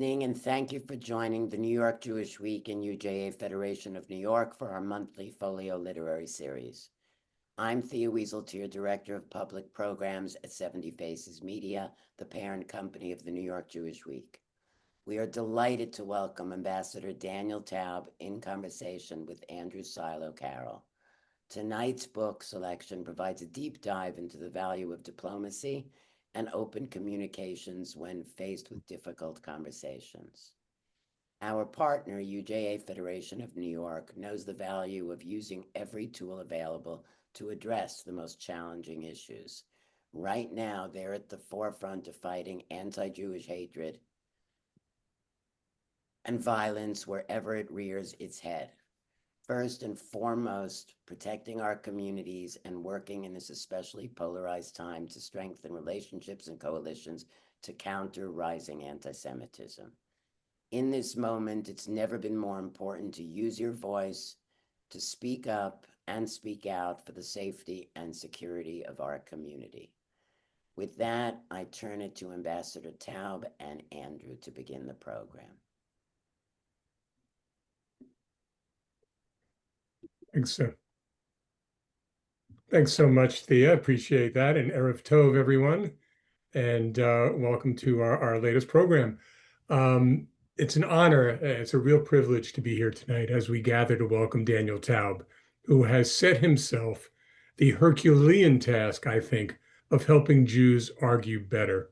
Evening, and thank you for joining the New York Jewish Week and UJA Federation of New York for our monthly Folio literary series. I'm Thea Wieseltier, Director of Public Programs at 70 Faces Media, the parent company of the New York Jewish Week. We are delighted to welcome Ambassador Daniel Taub in conversation with Andrew Silow-Carroll. Tonight's book selection provides a deep dive into the value of diplomacy and open communications when faced with difficult conversations. Our partner, UJA Federation of New York, knows the value of using every tool available to address the most challenging issues. Right now, they're at the forefront of fighting anti-Jewish hatred and violence wherever it rears its head. First and foremost, protecting our communities and working in this especially polarized time to strengthen relationships and coalitions to counter rising anti-Semitism. In this moment, it's never been more important to use your voice, to speak up and speak out for the safety and security of our community. With that, I turn it to Ambassador Taub and Andrew to begin the program. Thanks so much, Thea. Appreciate that. And Erev Tov, everyone. And welcome to our latest program. It's an honor. It's a real privilege to be here tonight as we gather to welcome Daniel Taub, who has set himself the Herculean task, I think, of helping Jews argue better.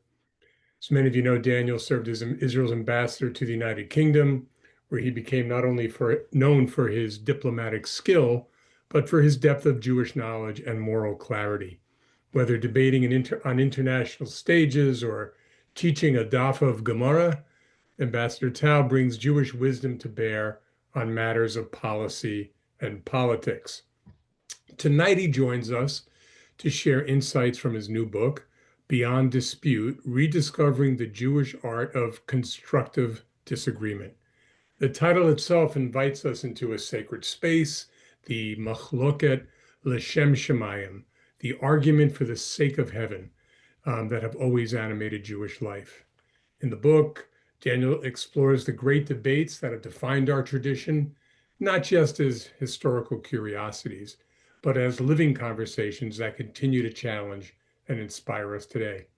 As many of you know, Daniel served as Israel's ambassador to the United Kingdom, where he became not only known for his diplomatic skill, but for his depth of Jewish knowledge and moral clarity. Whether debating on international stages or teaching a daf of Gemara, Ambassador Taub brings Jewish wisdom to bear on matters of policy and politics. Tonight, he joins us to share insights from his new book, Beyond Dispute, Rediscovering the Jewish Art of Constructive Disagreement. The title itself invites us into a sacred space, the Machloket L'Shem Shemayim, the argument for the sake of heaven, that have always animated Jewish life. In the book, Daniel explores the great debates that have defined our tradition, not just as historical curiosities, but as living conversations that continue to challenge and inspire us today.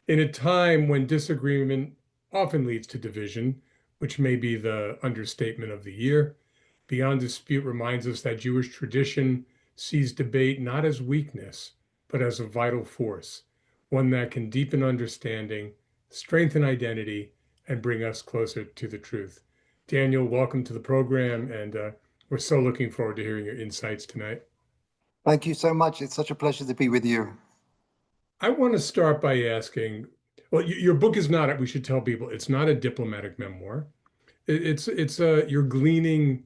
In a time when disagreement often leads to division, which may be the understatement of the year, Beyond Dispute reminds us that Jewish tradition sees debate not as weakness, but as a vital force, one that can deepen understanding, strengthen identity, and bring us closer to the truth. Daniel, welcome to the program, and we're so looking forward to hearing your insights tonight. Thank you so much. It's such a pleasure to be with you. I want to start by asking, well, your book is not, we should tell people, it's not a diplomatic memoir. You're gleaning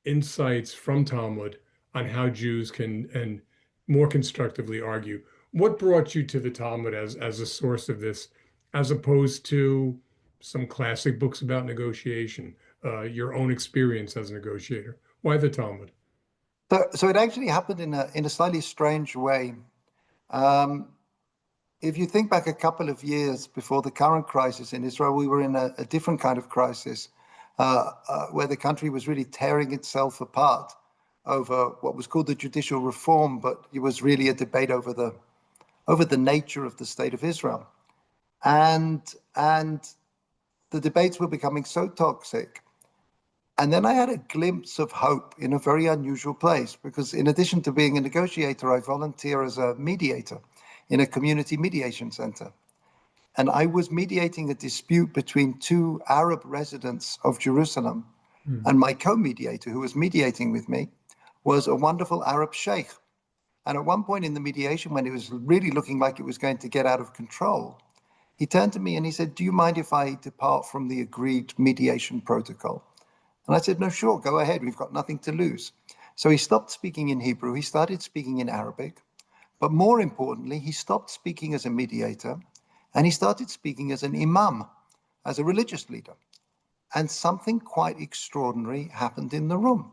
insights from Talmud on how Jews can and more constructively argue. What brought you to the Talmud as a source of this, as opposed to some classic books about negotiation, your own experience as a negotiator? Why the Talmud? So it actually happened in a slightly strange way. If you think back a couple of years before the current crisis in Israel, we were in a different kind of crisis where the country was really tearing itself apart over what was called the judicial reform, but it was really a debate over the nature of the state of Israel. And the debates were becoming so toxic. And then I had a glimpse of hope in a very unusual place, because in addition to being a negotiator, I volunteer as a mediator in a community mediation center. And I was mediating a dispute between two Arab residents of Jerusalem. And my co-mediator, who was mediating with me, was a wonderful Arab sheikh. And at one point in the mediation, when it was really looking like it was going to get out of control, he turned to me and he said, "Do you mind if I depart from the agreed mediation protocol?" And I said, "No, sure, go ahead. We've got nothing to lose." So he stopped speaking in Hebrew. He started speaking in Arabic. But more importantly, he stopped speaking as a mediator and he started speaking as an imam, as a religious leader. And something quite extraordinary happened in the room,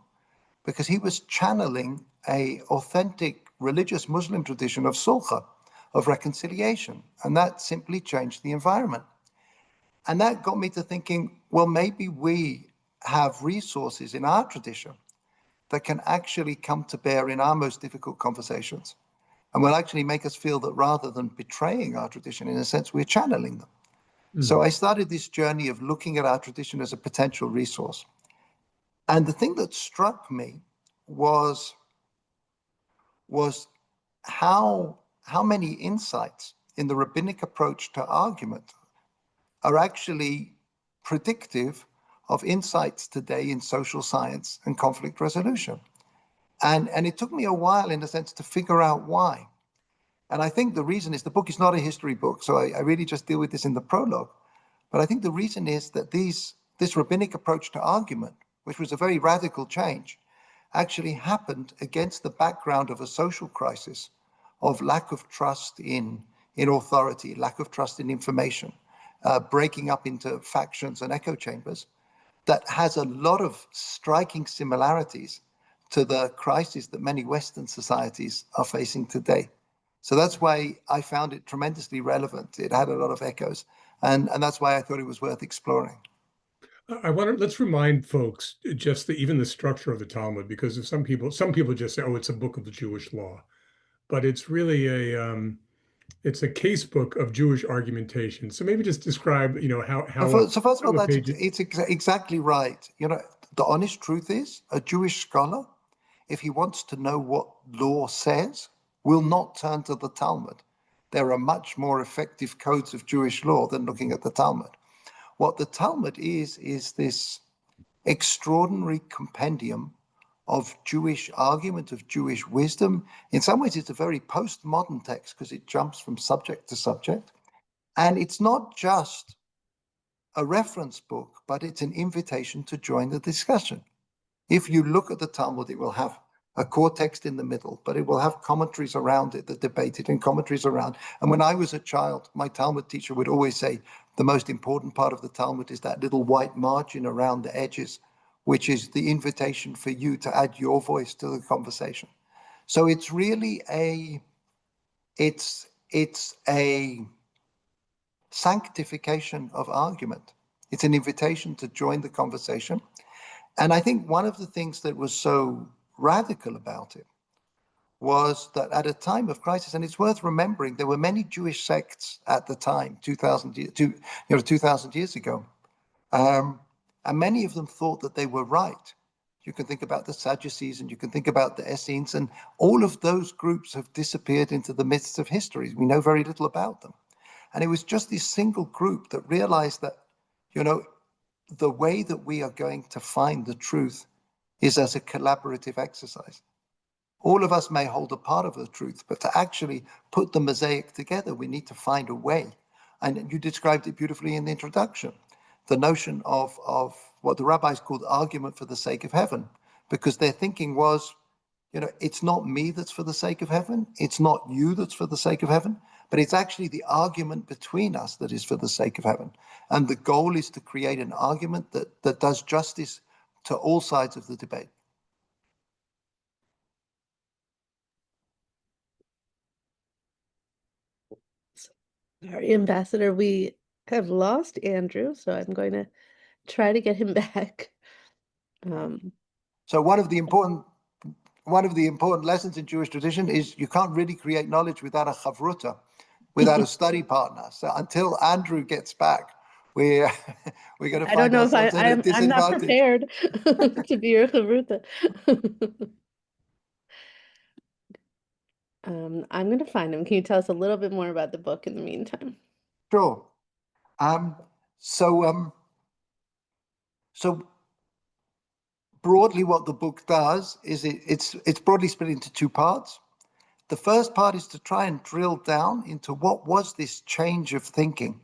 because he was channeling an authentic religious Muslim tradition of sulh, of reconciliation. And that simply changed the environment. And that got me to thinking, well, maybe we have resources in our tradition that can actually come to bear in our most difficult conversations and will actually make us feel that rather than betraying our tradition, in a sense, we're channeling them. So I started this journey of looking at our tradition as a potential resource. And the thing that struck me was how many insights in the rabbinic approach to argument are actually predictive of insights today in social science and conflict resolution. And it took me a while, in a sense, to figure out why. And I think the reason is the book is not a history book, so I really just deal with this in the prologue. But I think the reason is that this rabbinic approach to argument, which was a very radical change, actually happened against the background of a social crisis of lack of trust in authority, lack of trust in information, breaking up into factions and echo chambers, that has a lot of striking similarities to the crisis that many Western societies are facing today. So that's why I found it tremendously relevant. It had a lot of echoes, and that's why I thought it was worth exploring. I wonder, let's remind folks just even the structure of the Talmud, because if some people just say, oh, it's a book of the Jewish law, but it's really it's a case book of Jewish argumentation. So maybe just describe, how So first of all, a page. it's exactly right. The honest truth is, a Jewish scholar, if he wants to know what law says, will not turn to the Talmud. There are much more effective codes of Jewish law than looking at the Talmud. What the Talmud is this extraordinary compendium of Jewish argument, of Jewish wisdom. In some ways, it's a very postmodern text because it jumps from subject to subject. And it's not just a reference book, but it's an invitation to join the discussion. If you look at the Talmud, it will have a core text in the middle, but it will have commentaries around it that debate it and commentaries around. And when I was a child, my Talmud teacher would always say, the most important part of the Talmud is that little white margin around the edges, which is the invitation for you to add your voice to the conversation. So it's really it's a sanctification of argument. It's an invitation to join the conversation. And I think one of the things that was so radical about it was that at a time of crisis, and it's worth remembering, there were many Jewish sects at the time, 2,000 years ago, and many of them thought that they were right. You can think about the Sadducees and you can think about the Essenes, and all of those groups have disappeared into the midst of history. We know very little about them. And it was just this single group that realized that, the way that we are going to find the truth is as a collaborative exercise. All of us may hold a part of the truth, but to actually put the mosaic together, we need to find a way. And you described it beautifully in the introduction, the notion of what the rabbis called argument for the sake of heaven, because their thinking was, it's not me that's for the sake of heaven, it's not you that's for the sake of heaven, but it's actually the argument between us that is for the sake of heaven. And the goal is to create an argument that does justice to all sides of the debate. Sorry, Ambassador, we have lost Andrew, so I'm going to try to get him back. So one of the important lessons in Jewish tradition is you can't really create knowledge without a chavruta, without a study partner. So until Andrew gets back, we're going to I don't find know if ourselves at a disadvantage. I'm not prepared to be your chavruta. I'm going to find him. Can you tell us a little bit more about the book in the meantime? Sure. So broadly, what the book does is it's broadly split into two parts. The first part is to try and drill down into what was this change of thinking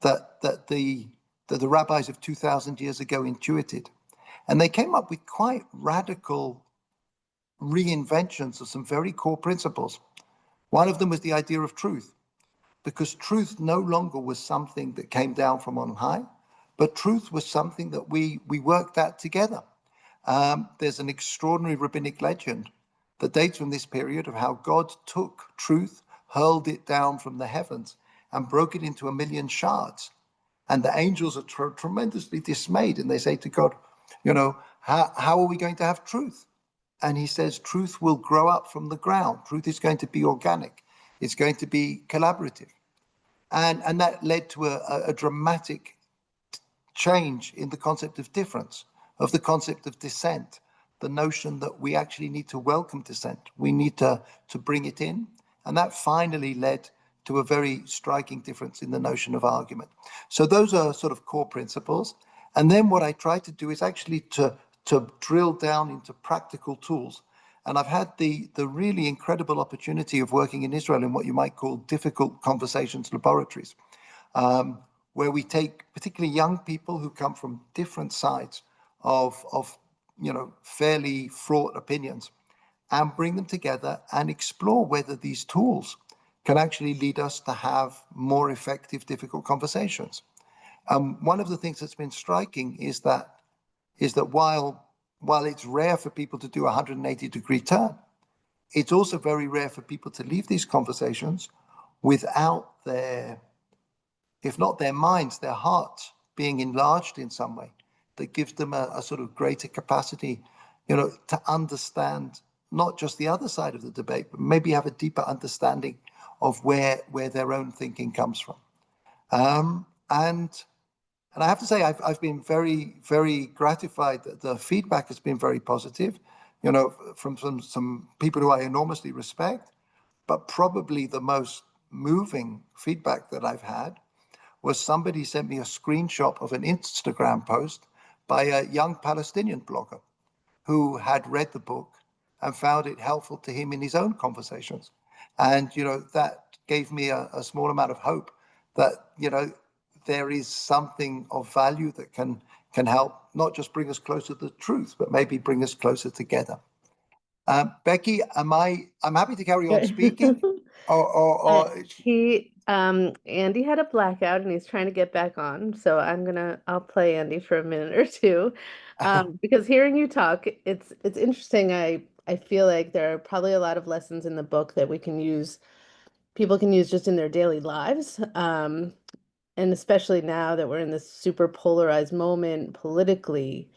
that the rabbis of 2,000 years ago intuited. And they came up with quite radical reinventions of some very core principles. One of them was the idea of truth, because truth no longer was something that came down from on high, but truth was something that we worked at together. There's an extraordinary rabbinic legend that dates from this period of how God took truth, hurled it down from the heavens, and broke it into 1,000,000 shards. And the angels are tremendously dismayed, and they say to God, how are we going to have truth? And he says, truth will grow up from the ground. Truth is going to be organic. It's going to be collaborative. And that led to a dramatic change in the concept of difference, of the concept of dissent, the notion that we actually need to welcome dissent. We need to bring it in. And that finally led to a very striking difference in the notion of argument. So those are sort of core principles. And then what I try to do is actually to drill down into practical tools. And I've had the really incredible opportunity of working in Israel in what you might call difficult conversations laboratories, where we take particularly young people who come from different sides of fairly fraught opinions and bring them together and explore whether these tools can actually lead us to have more effective, difficult conversations. One of the things that's been striking is that while it's rare for people to do a 180-degree turn, it's also very rare for people to leave these conversations without if not their minds, their hearts being enlarged in some way that gives them a sort of greater capacity, to understand not just the other side of the debate, but maybe have a deeper understanding of where their own thinking comes from. And I have to say, I've been very, very gratified that the feedback has been very positive, from some people who I enormously respect. But probably the most moving feedback that I've had was somebody sent me a screenshot of an Instagram post by a young Palestinian blogger who had read the book and found it helpful to him in his own conversations. And, that gave me a small amount of hope that, there is something of value that can help not just bring us closer to the truth, but maybe bring us closer together. Becky, I'm happy to carry on speaking. Andy had a blackout and he's trying to get back on, so I'll play Andy for a minute or two. Because hearing you talk, it's interesting. I feel like there are probably a lot of lessons in the book that people can use just in their daily lives. And especially now that we're in this super polarized moment politically,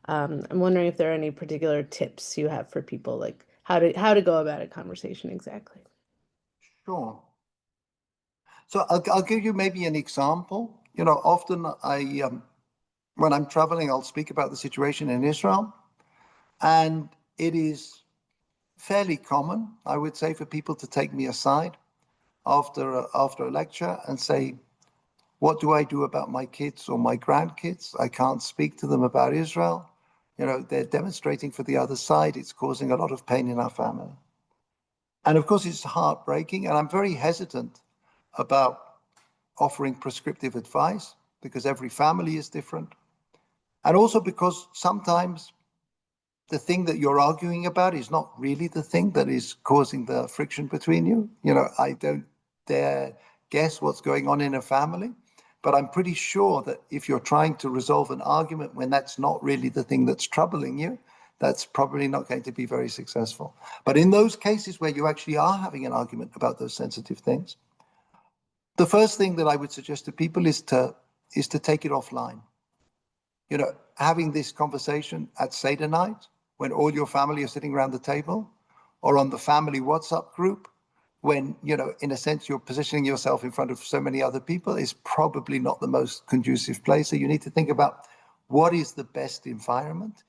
I'm wondering if there are any particular tips you have for people, like how to go about a conversation exactly. Sure. So I'll give you maybe an example. Often when I'm traveling, I'll speak about the situation in Israel, and it is fairly common, I would say, for people to take me aside after a lecture and say, what do I do about my kids or my grandkids? I can't speak to them about Israel. They're demonstrating for the other side. It's causing a lot of pain in our family. And of course, it's heartbreaking. And I'm very hesitant about offering prescriptive advice because every family is different. And also because sometimes the thing that you're arguing about is not really the thing that is causing the friction between you. I don't dare guess what's going on in a family, but I'm pretty sure that if you're trying to resolve an argument when that's not really the thing that's troubling you, that's probably not going to be very successful. But in those cases where you actually are having an argument about those sensitive things, the first thing that I would suggest to people is to take it offline. Having this conversation at Seder night when all your family are sitting around the table, or on the family WhatsApp group when, in a sense, you're positioning yourself in front of so many other people, is probably not the most conducive place. So you need to think about what is the best environment,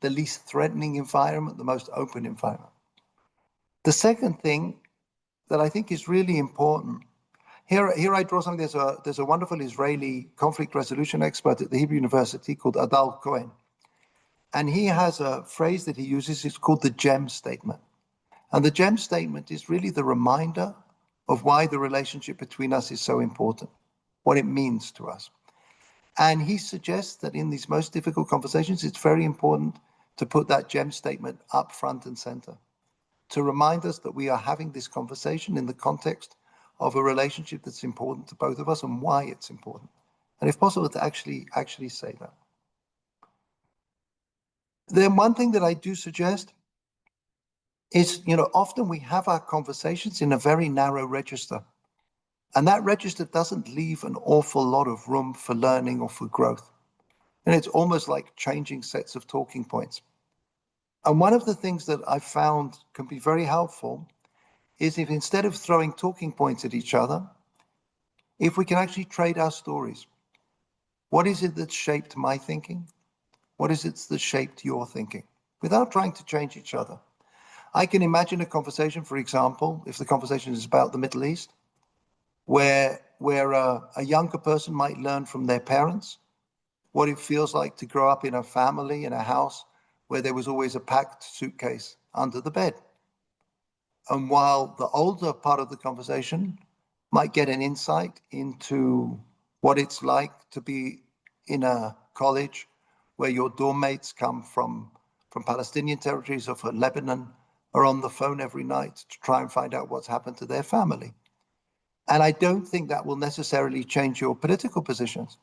the least threatening environment, the most open environment. The second thing that I think is really important, here I draw something. There's a wonderful Israeli conflict resolution expert at the Hebrew University called Adal Cohen. And he has a phrase that he uses. It's called the gem statement. And the gem statement is really the reminder of why the relationship between us is so important, what it means to us. And he suggests that in these most difficult conversations, it's very important to put that gem statement up front and center, to remind us that we are having this conversation in the context of a relationship that's important to both of us and why it's important. And if possible, to actually say that. Then one thing that I do suggest is, often we have our conversations in a very narrow register. And that register doesn't leave an awful lot of room for learning or for growth. And it's almost like changing sets of talking points. And one of the things that I found can be very helpful is if instead of throwing talking points at each other, if we can actually trade our stories. What is it that shaped my thinking? What is it that shaped your thinking? Without trying to change each other. I can imagine a conversation, for example, if the conversation is about the Middle East, where a younger person might learn from their parents what it feels like to grow up in a family, in a house where there was always a packed suitcase under the bed. And while the older part of the conversation might get an insight into what it's like to be in a college where your dorm mates come from Palestinian territories or from Lebanon, are on the phone every night to try and find out what's happened to their family. And I don't think that will necessarily change your political positions,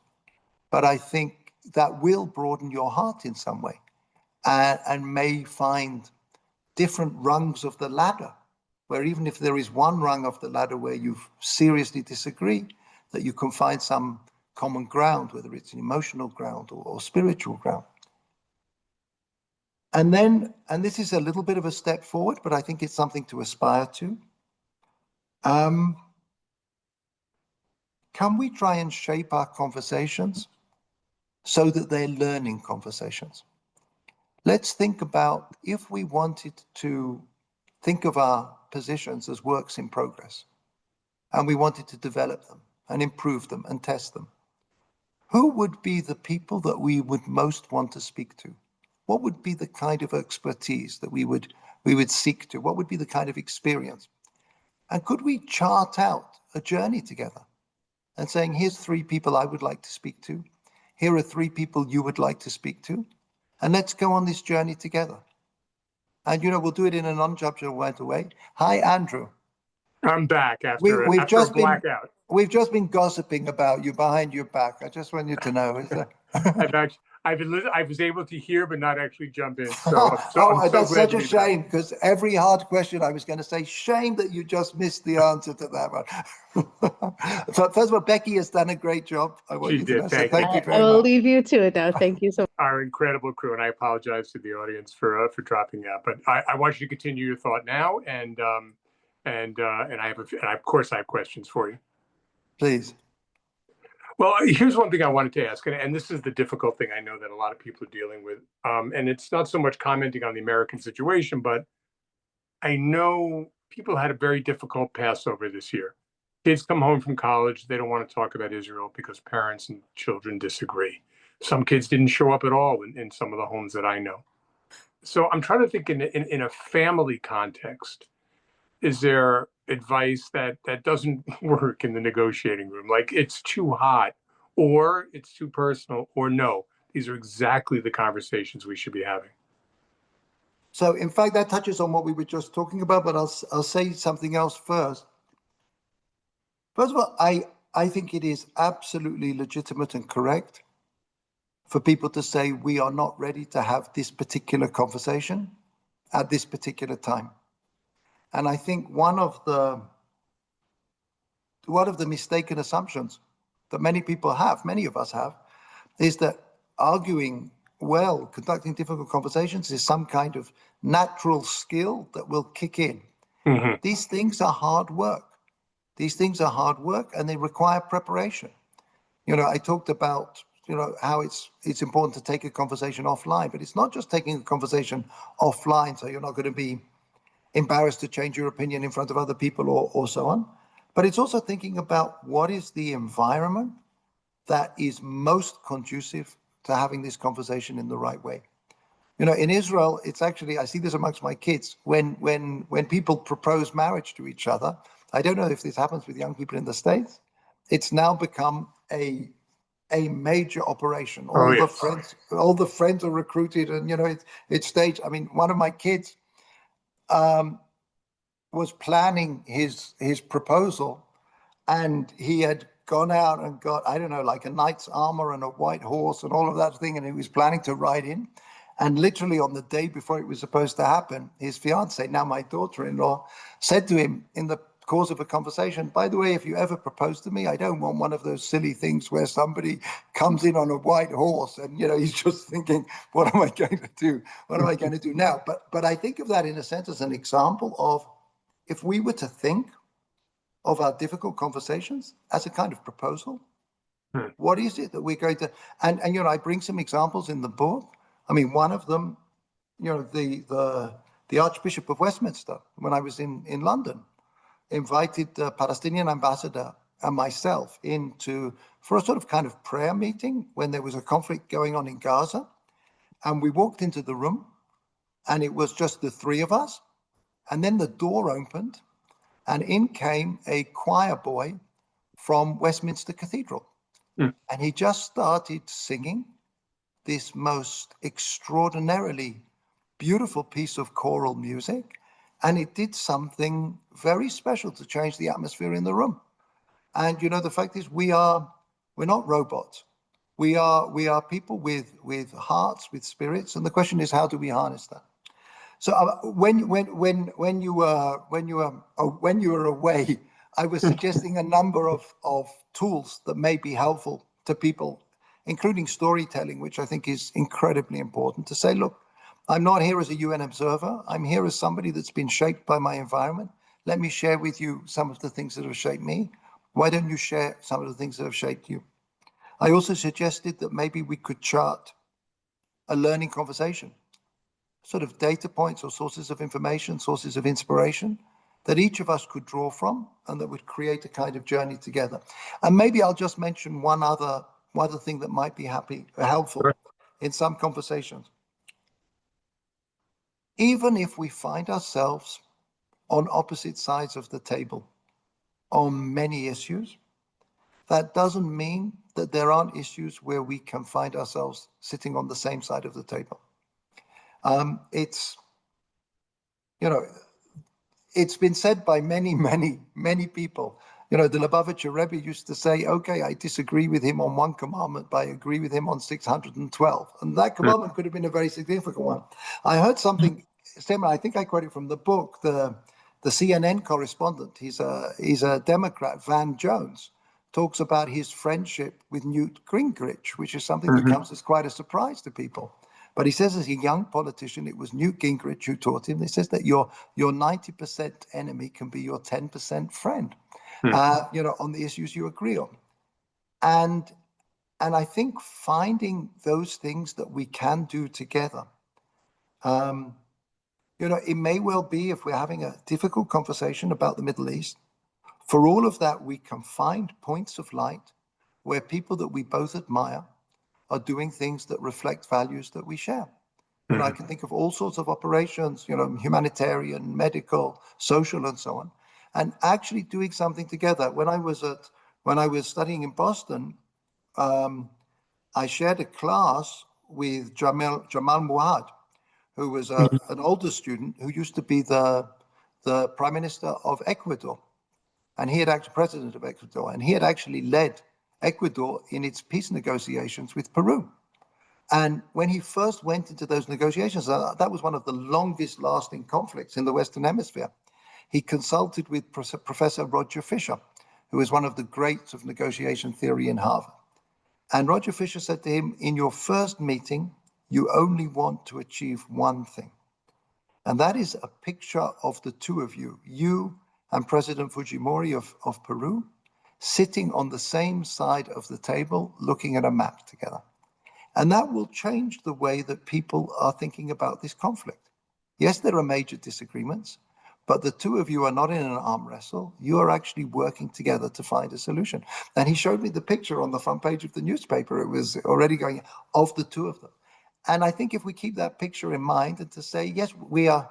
but I think that will broaden your heart in some way and may find different rungs of the ladder, where even if there is one rung of the ladder where you seriously disagree, that you can find some common ground, whether it's an emotional ground or spiritual ground. And then, and this is a little bit of a step forward, but I think it's something to aspire to. Can we try and shape our conversations so that they're learning conversations? Let's think about if we wanted to think of our positions as works in progress, and we wanted to develop them and improve them and test them. Who would be the people that we would most want to speak to? What would be the kind of expertise that we would seek to? What would be the kind of experience? And could we chart out a journey together and saying, here's 3 people I would like to speak to. Here are 3 people you would like to speak to. And let's go on this journey together. And, we'll do it in a non-judgmental way. Hi, Andrew. I'm back after a blackout. We've just been gossiping about you behind your back. I just want you to know. I was able to hear, but not actually jump in. So I'm so that's glad such a shame, because every hard question I was going to say, shame that you just missed the answer to that one. So first of all, Becky has done a great job. I want She you did. to know. Thank So you. thank you I very will much. leave you to it now. Thank you so much. Our incredible crew, and I apologize to the audience for dropping out, but I want you to continue your thought now, and of course I have questions for you. Please. Well, here's one thing I wanted to ask, and this is the difficult thing I know that a lot of people are dealing with, and it's not so much commenting on the American situation, but I know people had a very difficult Passover this year. Kids come home from college, they don't want to talk about Israel because parents and children disagree. Some kids didn't show up at all in some of the homes that I know. So I'm trying to think in a family context, is there advice that doesn't work in the negotiating room? Like it's too hot, or it's too personal, or no, these are exactly the conversations we should be having. So in fact, that touches on what we were just talking about, but I'll say something else first. First of all, I think it is absolutely legitimate and correct for people to say we are not ready to have this particular conversation at this particular time. And I think one of the mistaken assumptions that many of us have, is that arguing well, conducting difficult conversations is some kind of natural skill that will kick in. Mm-hmm. These things are hard work. And they require preparation. I talked about, how it's important to take a conversation offline, but it's not just taking a conversation offline so you're not going to be embarrassed to change your opinion in front of other people or so on. But it's also thinking about what is the environment that is most conducive to having this conversation in the right way. In Israel, it's actually, I see this amongst my kids, when people propose marriage to each other, I don't know if this happens with young people in the States, it's now become a major operation. All the friends are recruited, and it's staged. I mean, one of my kids was planning his proposal, and he had gone out and got, I don't know, like a knight's armor and a white horse and all of that thing, and he was planning to ride in. And literally on the day before it was supposed to happen, his fiance, now my daughter-in-law, said to him in the cause of a conversation. By the way, if you ever propose to me, I don't want one of those silly things where somebody comes in on a white horse and, he's just thinking, what am I going to do? What am I going to do now? But I think of that in a sense as an example of, if we were to think of our difficult conversations as a kind of proposal, what is it that we're going to, and I bring some examples in the book. I mean, one of them, the Archbishop of Westminster, when I was in London, invited the Palestinian ambassador and myself for a sort of kind of prayer meeting when there was a conflict going on in Gaza. And we walked into the room and it was just the three of us. And then the door opened and in came a choir boy from Westminster Cathedral. And he just started singing this most extraordinarily beautiful piece of choral music. And it did something very special to change the atmosphere in the room. And the fact is, we're not robots. We are people with hearts, with spirits. And the question is, how do we harness that? So when you were away, I was suggesting a number of tools that may be helpful to people, including storytelling, which I think is incredibly important, to say, look, I'm not here as a UN observer. I'm here as somebody that's been shaped by my environment. Let me share with you some of the things that have shaped me. Why don't you share some of the things that have shaped you? I also suggested that maybe we could chart a learning conversation, sort of data points or sources of information, sources of inspiration that each of us could draw from and that would create a kind of journey together. And maybe I'll just mention one other thing that might be helpful in some conversations. Even if we find ourselves on opposite sides of the table on many issues, that doesn't mean that there aren't issues where we can find ourselves sitting on the same side of the table. It's been said by many people. The Lubavitcher Rebbe used to say, okay, I disagree with him on one commandment, but I agree with him on 612. And that commandment could have been a very significant one. I heard something similar, I think I quoted from the book, the CNN correspondent, he's a Democrat, Van Jones, talks about his friendship with Newt Gingrich, which is something that comes as quite a surprise to people. But he says, as a young politician, it was Newt Gingrich who taught him. He says that your 90% enemy can be your 10% friend, on the issues you agree on. And I think finding those things that we can do together, it may well be, if we're having a difficult conversation about the Middle East, for all of that, we can find points of light where people that we both admire are doing things that reflect values that we share. I can think of all sorts of operations, humanitarian, medical, social, and so on, and actually doing something together. When I was studying in Boston, I shared a class with Jamal Muad, who was an older student who used to be the Prime Minister of Ecuador. And he had actually president of Ecuador, and he had actually led Ecuador in its peace negotiations with Peru. And when he first went into those negotiations, that was one of the longest lasting conflicts in the Western Hemisphere. He consulted with Professor Roger Fisher, who is one of the greats of negotiation theory in Harvard. And Roger Fisher said to him, in your first meeting, you only want to achieve one thing. And that is a picture of the two of you and President Fujimori of Peru, sitting on the same side of the table, looking at a map together. And that will change the way that people are thinking about this conflict. Yes, there are major disagreements, but the two of you are not in an arm wrestle. You are actually working together to find a solution. And he showed me the picture on the front page of the newspaper. It was already going of the two of them. And I think if we keep that picture in mind and to say, yes, we're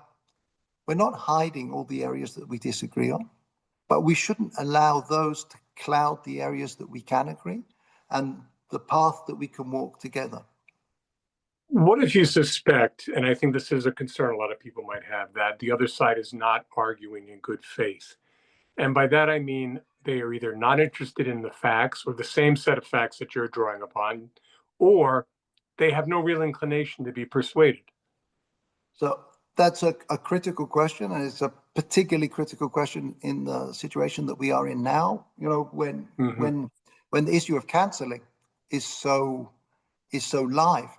not hiding all the areas that we disagree on, but we shouldn't allow those to cloud the areas that we can agree and the path that we can walk together. What if you suspect, and I think this is a concern a lot of people might have, that the other side is not arguing in good faith? And by that, I mean they are either not interested in the facts or the same set of facts that you're drawing upon, or they have no real inclination to be persuaded. So That's a critical question, and it's a particularly critical question in the situation that we are in now. You know, when the issue of canceling is so live,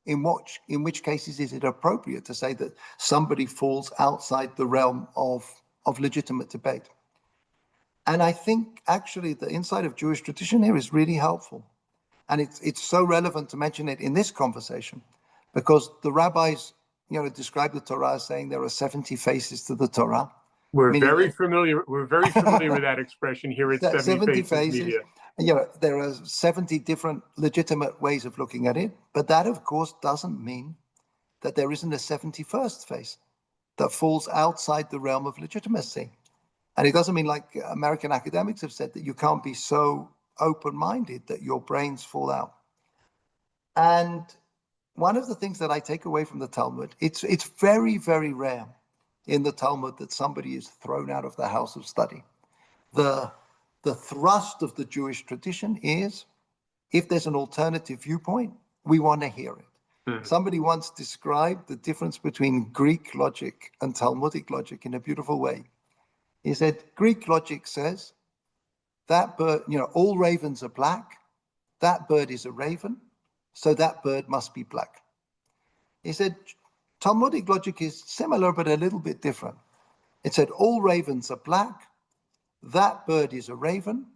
in which cases is it appropriate to say that somebody falls outside the realm of legitimate debate? And I think actually the insight of Jewish tradition here is really helpful, and it's so relevant to mention it in this conversation, because the rabbis, you know, describe the Torah as saying there are 70 faces to the Torah. We're very familiar with that expression here at 70 Faces Media. And, you know, there are 70 different legitimate ways of looking at it, but that, of course, doesn't mean that there isn't a 71st face that falls outside the realm of legitimacy. And it doesn't mean, like American academics have said, that you can't be so open-minded that your brains fall out. And one of the things that I take away from the Talmud, it's very, very rare in the Talmud that somebody is thrown out of the house of study. The thrust of the Jewish tradition is, if there's an alternative viewpoint, we want to hear it. Somebody once described the difference between Greek logic and Talmudic logic in a beautiful way. He said, Greek logic says that bird, you know, all ravens are black, that bird is a raven, so that bird must be black. He said, Talmudic logic is similar, but a little bit different. It said, all ravens are black, that bird is a raven,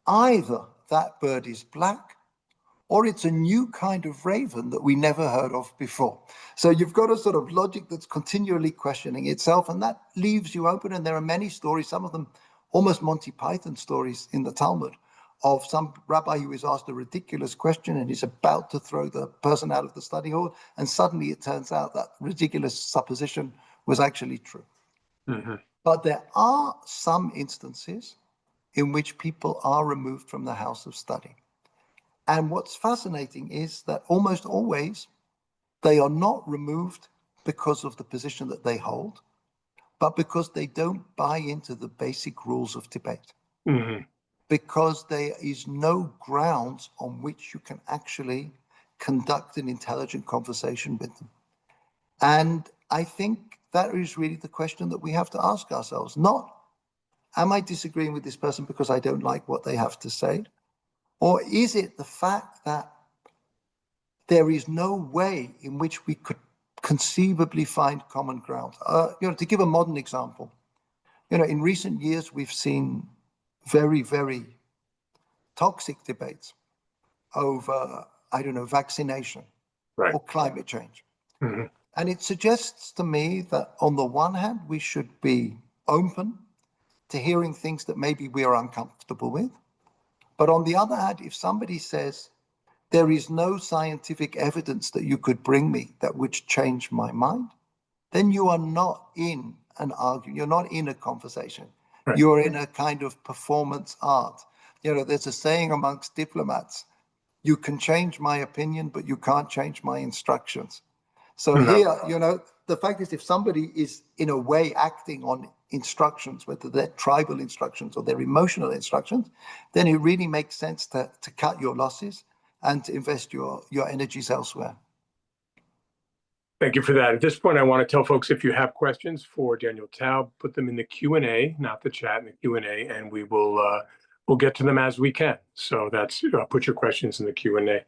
either that bird is black, or it's a new kind of raven that we never heard of before. So you've got a sort of logic that's continually questioning itself, and that leaves you open. And there are many stories, some of them almost Monty Python stories in the Talmud, of some rabbi who is asked a ridiculous question and is about to throw the person out of the study hall, and suddenly it turns out that ridiculous supposition was actually true. But there are some instances in which people are removed from the house of study. And what's fascinating is that almost always they are not removed because of the position that they hold, but because they don't buy into the basic rules of debate. Because there is no grounds on which you can actually conduct an intelligent conversation with them. And I think that is really the question that we have to ask ourselves. Not, am I disagreeing with this person because I don't like what they have to say? Or is it the fact that there is no way in which we could conceivably find common ground? You know, to give a modern example, you know, in recent years, we've seen very, very toxic debates over, I don't know, vaccination or climate change. And it suggests to me that on the one hand, we should be open to hearing things that maybe we are uncomfortable with. But on the other hand, if somebody says, there is no scientific evidence that you could bring me that would change my mind, then you are not in an argument, you're not in a conversation. You're in a kind of performance art. You know, there's a saying amongst diplomats, you can change my opinion, but you can't change my instructions. So here, you know, the fact is, if somebody is in a way acting on instructions, whether they're tribal instructions or they're emotional instructions, then it really makes sense to cut your losses and to invest your energies elsewhere. Thank you for that. At this point, I want to tell folks, if you have questions for Daniel Taub, put them in the Q&A, not the chat, in the Q&A, and we will we'll get to them as we can. So that's put your questions in the Q&A.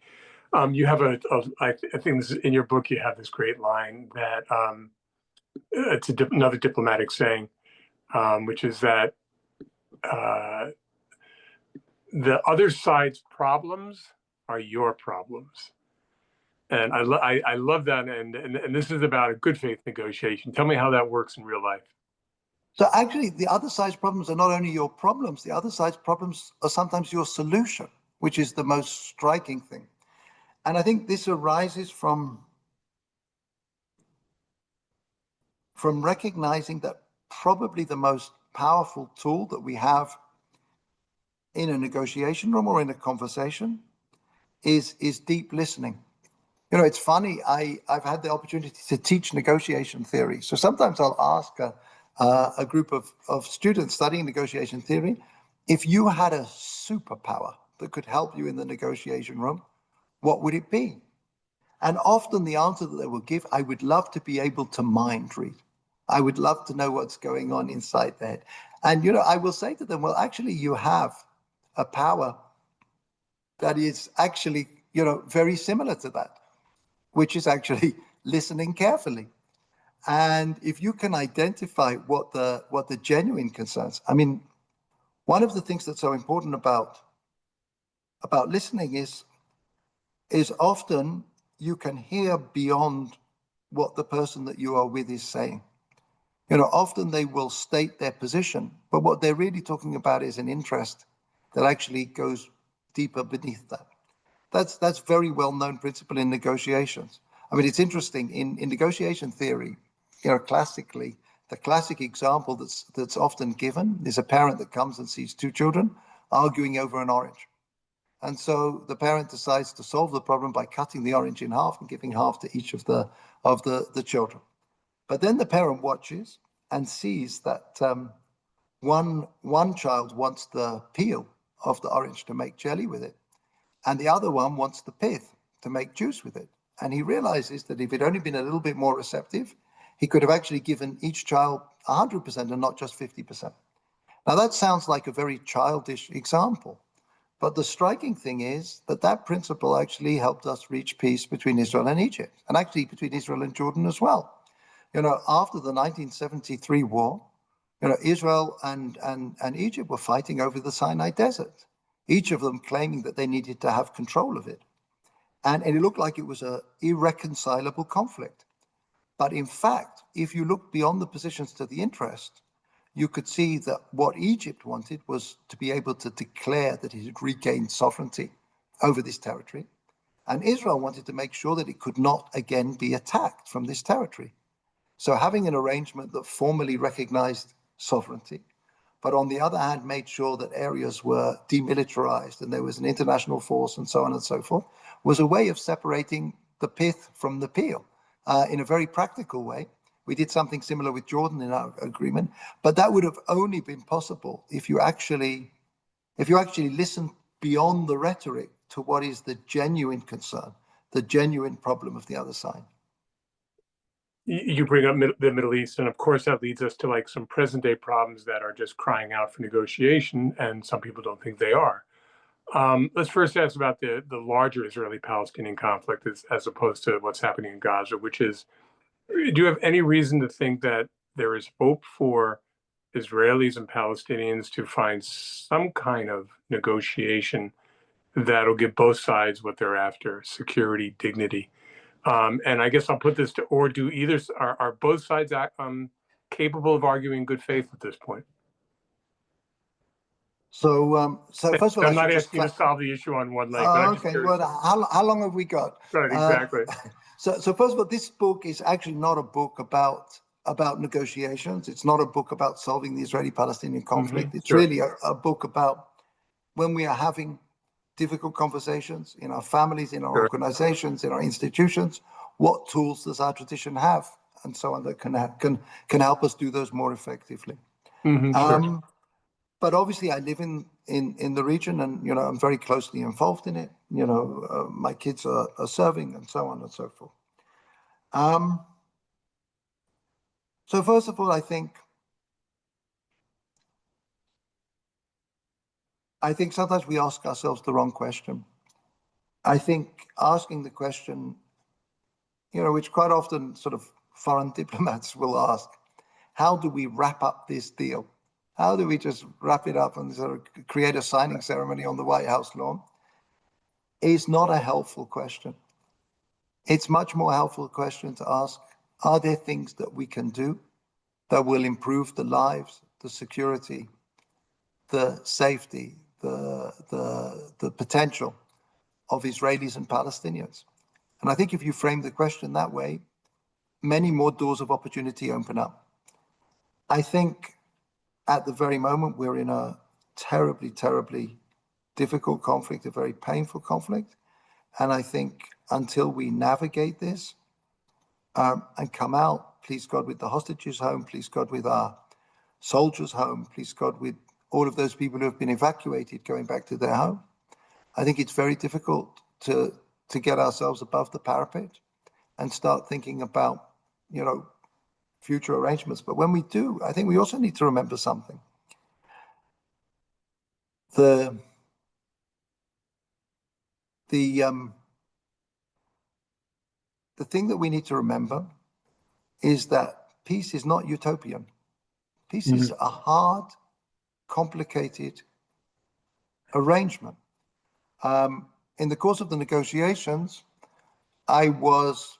You have I think this is in your book, you have this great line that it's another diplomatic saying, which is that the other side's problems are your problems. And I love that. And this is about a good faith negotiation. Tell me how that works in real life. So actually, the other side's problems are not only your problems, the other side's problems are sometimes your solution, which is the most striking thing. And I think this arises from recognizing that probably the most powerful tool that we have in a negotiation room or in a conversation is deep listening. You know, it's funny, I've had the opportunity to teach negotiation theory. So sometimes I'll ask a group of students studying negotiation theory, if you had a superpower that could help you in the negotiation room, what would it be? And often the answer that they will give, I would love to be able to mind read. I would love to know what's going on inside their head. And, I will say to them, well, actually, you have a power that is actually, very similar to that, which is actually listening carefully. And if you can identify what the genuine concerns, I mean, one of the things that's so important about listening is often you can hear beyond what the person that you are with is saying. Often they will state their position, but what they're really talking about is an interest that actually goes deeper beneath that. That's very well-known principle in negotiations. I mean, it's interesting in negotiation theory, classically, the classic example that's often given is a parent that comes and sees two children arguing over an orange. And so the parent decides to solve the problem by cutting the orange in half and giving half to each of the children. But then the parent watches and sees that one child wants the peel of the orange to make jelly with it, and the other one wants the pith to make juice with it. And he realizes that if he'd only been a little bit more receptive, he could have actually given each child 100% and not just 50%. Now that sounds like a very childish example, but the striking thing is that principle actually helped us reach peace between Israel and Egypt, and actually between Israel and Jordan as well. After the 1973 war, Israel and Egypt were fighting over the Sinai Desert, each of them claiming that they needed to have control of it. And it looked like it was an irreconcilable conflict. But in fact, if you look beyond the positions to the interest, you could see that what Egypt wanted was to be able to declare that it had regained sovereignty over this territory. And Israel wanted to make sure that it could not again be attacked from this territory. So having an arrangement that formally recognized sovereignty, but on the other hand, made sure that areas were demilitarized and there was an international force and so on and so forth, was a way of separating the pith from the peel in a very practical way. We did something similar with Jordan in our agreement, but that would have only been possible if you actually listen beyond the rhetoric to what is the genuine concern, the genuine problem of the other side. You bring up the Middle East, and of course that leads us to like some present day problems that are just crying out for negotiation, and some people don't think they are. Let's first ask about the larger Israeli-Palestinian conflict as opposed to what's happening in Gaza, which is, do you have any reason to think that there is hope for Israelis and Palestinians to find some kind of negotiation that'll give both sides what they're after: security, dignity? And I guess I'll put this to, or do either, are both sides capable of arguing in good faith at this point? So first of all, I'm not asking you to solve the issue on one leg, but I'm just curious. Well, how long have we got? Right, exactly. So first of all, this book is actually not a book about negotiations. It's not a book about solving the Israeli-Palestinian conflict. It's really a book about when we are having difficult conversations in our families, in our organizations, in our institutions, what tools does our tradition have, and so on, that can help us do those more effectively. But obviously, I live in the region, and I'm very closely involved in it. My kids are serving, and so on and so forth. So first of all, I think sometimes we ask ourselves the wrong question. I think asking the question, which quite often sort of foreign diplomats will ask, how do we wrap up this deal? How do we just wrap it up and sort of create a signing ceremony on the White House lawn? Is not a helpful question. It's much more helpful question to ask, are there things that we can do that will improve the lives, the security, the safety, the potential of Israelis and Palestinians? And I think if you frame the question that way, many more doors of opportunity open up. I think at the very moment, we're in a terribly, terribly difficult conflict, a very painful conflict. And I think until we navigate this and come out, please God, with the hostages home, please God, with our soldiers home, please God, with all of those people who have been evacuated going back to their home, I think it's very difficult to to get ourselves above the parapet and start thinking about, future arrangements. But when we do, I think we also need to remember something. The thing that we need to remember is that peace is not utopian. Peace is a hard, complicated arrangement. In the course of the negotiations, I was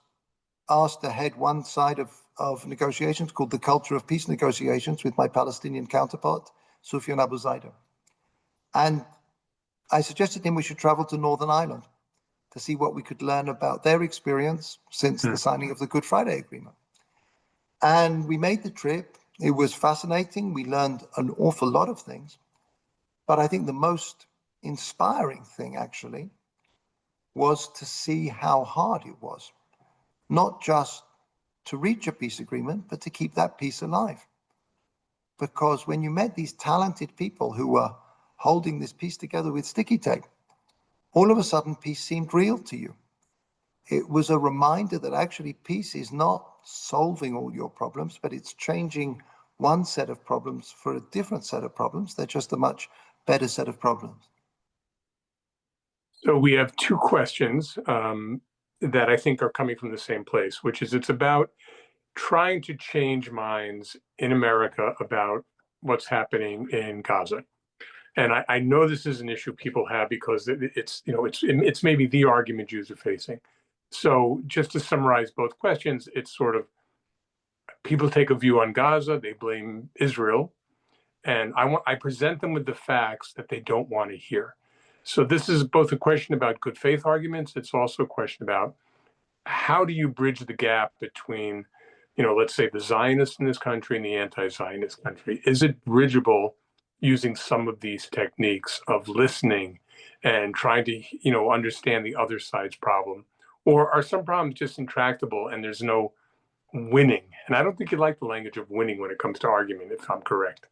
asked to head one side of negotiations called the Culture of Peace Negotiations with my Palestinian counterpart, Sufyan Abu Zaida. And I suggested to him we should travel to Northern Ireland to see what we could learn about their experience since the signing of the Good Friday Agreement. And we made the trip. It was fascinating. We learned an awful lot of things. But I think the most inspiring thing, actually, was to see how hard it was, not just to reach a peace agreement, but to keep that peace alive. Because when you met these talented people who were holding this peace together with sticky tape, all of a sudden peace seemed real to you. It was a reminder that actually peace is not solving all your problems, but it's changing one set of problems for a different set of problems. They're just a much better set of problems. So we have two questions that I think are coming from the same place, which is it's about trying to change minds in America about what's happening in Gaza. And I know this is an issue people have because it's maybe the argument Jews are facing. So just to summarize both questions, it's sort of people take a view on Gaza, they blame Israel, and I present them with the facts that they don't want to hear. So this is both a question about good faith arguments. It's also a question about how do you bridge the gap between, let's say the Zionists in this country and the anti-Zionist country? Is it bridgeable using some of these techniques of listening and trying to, understand the other side's problem? Or are some problems just intractable and there's no winning? And I don't think you like the language of winning when it comes to argument, if I'm correct.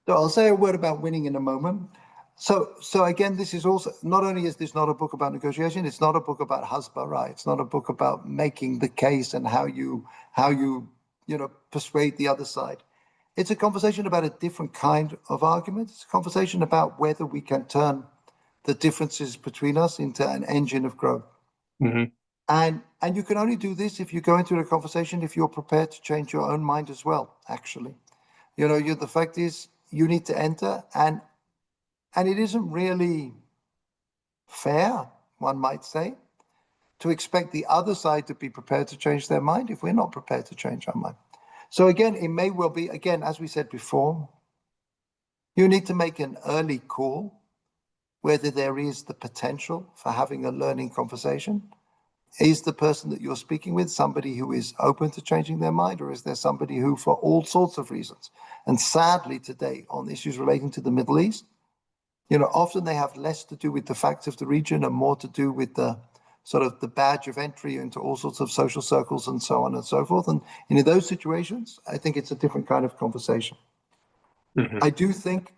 So I'll say a word about winning in a moment. So again, this is also, not only is this not a book about negotiation, it's not a book about hasbara. It's not a book about making the case and how you persuade the other side. It's a conversation about a different kind of argument. It's a conversation about whether we can turn the differences between us into an engine of growth. Mm-hmm. And you can only do this if you go into a conversation if you're prepared to change your own mind as well, actually. The fact is you need to enter, and it isn't really fair, one might say, to expect the other side to be prepared to change their mind if we're not prepared to change our mind. So again, it may well be, again, as we said before, you need to make an early call whether there is the potential for having a learning conversation. Is the person that you're speaking with somebody who is open to changing their mind, or is there somebody who, for all sorts of reasons, and sadly today on issues relating to the Middle East, often they have less to do with the facts of the region and more to do with the sort of the badge of entry into all sorts of social circles and so on and so forth. And in those situations, I think it's a different kind of conversation. Mm-hmm. I do think,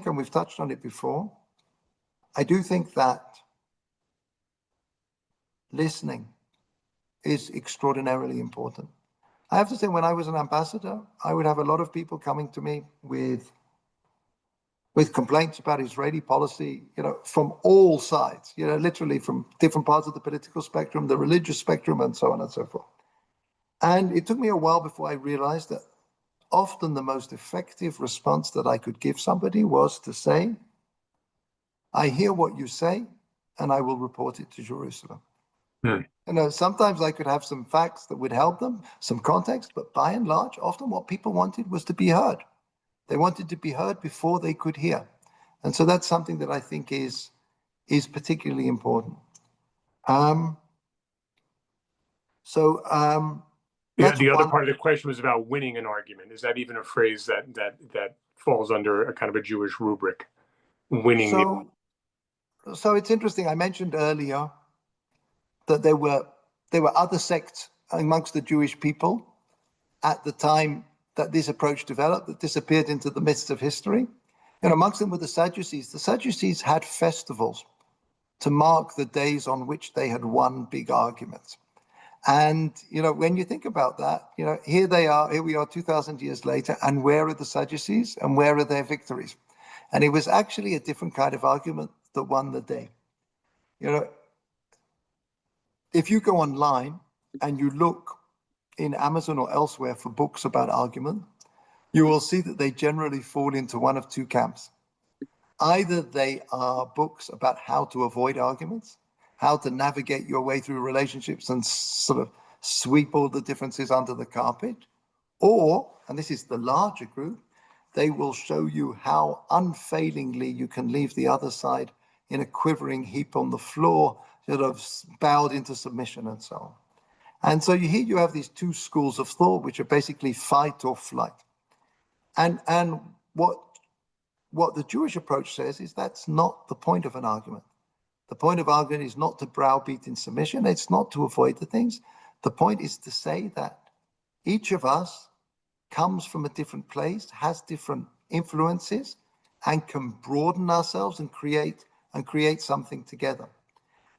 and we've touched on it before, I do think that listening is extraordinarily important. I have to say, when I was an ambassador, I would have a lot of people coming to me with complaints about Israeli policy, from all sides, literally from different parts of the political spectrum, the religious spectrum, and so on and so forth. And it took me a while before I realized that often the most effective response that I could give somebody was to say, I hear what you say, and I will report it to Jerusalem. Sometimes I could have some facts that would help them, some context, but by and large, often what people wanted was to be heard. They wanted to be heard before they could hear. And so that's something that I think is particularly important. The other part of the question was about winning an argument. Is that even a phrase that falls under a kind of a Jewish rubric? Winning. So it's interesting. I mentioned earlier that there were other sects amongst the Jewish people at the time that this approach developed, that disappeared into the midst of history. And amongst them were the Sadducees. The Sadducees had festivals to mark the days on which they had won big arguments. And, when you think about that, here we are 2,000 years later, and where are the Sadducees and where are their victories? And it was actually a different kind of argument that won the day. If you go online and you look in Amazon or elsewhere for books about argument, you will see that they generally fall into one of two camps. Either they are books about how to avoid arguments, how to navigate your way through relationships and sort of sweep all the differences under the carpet, or, and this is the larger group, they will show you how unfailingly you can leave the other side in a quivering heap on the floor, sort of bowed into submission and so on. And so here you have these two schools of thought, which are basically fight or flight. And what the Jewish approach says is that's not the point of an argument. The point of argument is not to browbeat in submission. It's not to avoid the things. The point is to say that each of us comes from a different place, has different influences, and can broaden ourselves and create something together.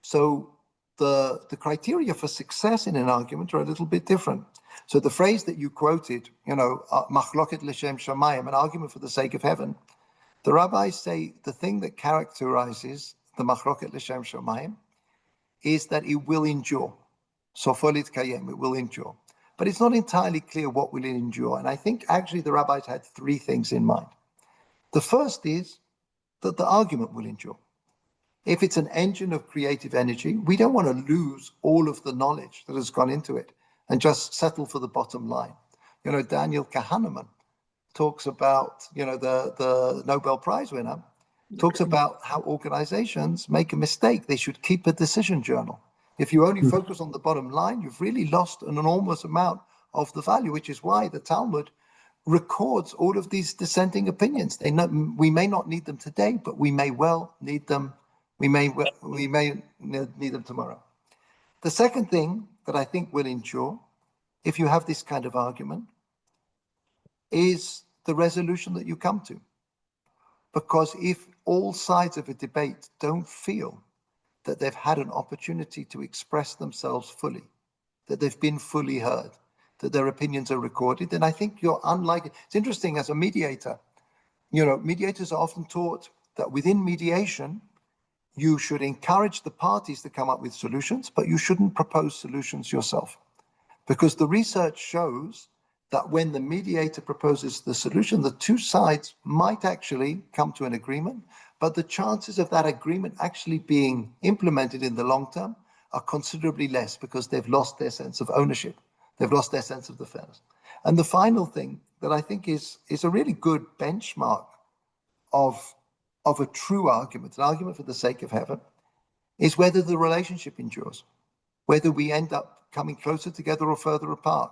So the criteria for success in an argument are a little bit different. So the phrase that you quoted, machloket l'shem shamayim, an argument for the sake of heaven, the rabbis say the thing that characterizes the machloket l'shem shamayim is that it will endure. Sofo litkayem, it will endure. But it's not entirely clear what will it endure. And I think actually the rabbis had three things in mind. The first is that the argument will endure. If it's an engine of creative energy, we don't want to lose all of the knowledge that has gone into it and just settle for the bottom line. Daniel Kahneman talks about, the Nobel Prize winner, talks about how organizations make a mistake. They should keep a decision journal. If you only focus on the bottom line, you've really lost an enormous amount of the value, which is why the Talmud records all of these dissenting opinions. We may not need them today, but we may well need them. We may need them tomorrow. The second thing that I think will endure, if you have this kind of argument, is the resolution that you come to. Because if all sides of a debate don't feel that they've had an opportunity to express themselves fully, that they've been fully heard, that their opinions are recorded, then I think you're unlikely. It's interesting, as a mediator, mediators are often taught that within mediation, you should encourage the parties to come up with solutions, but you shouldn't propose solutions yourself. Because the research shows that when the mediator proposes the solution, the two sides might actually come to an agreement, but the chances of that agreement actually being implemented in the long term are considerably less because they've lost their sense of ownership. They've lost their sense of the fairness. And the final thing that I think is a really good benchmark of a true argument, an argument for the sake of heaven, is whether the relationship endures, whether we end up coming closer together or further apart.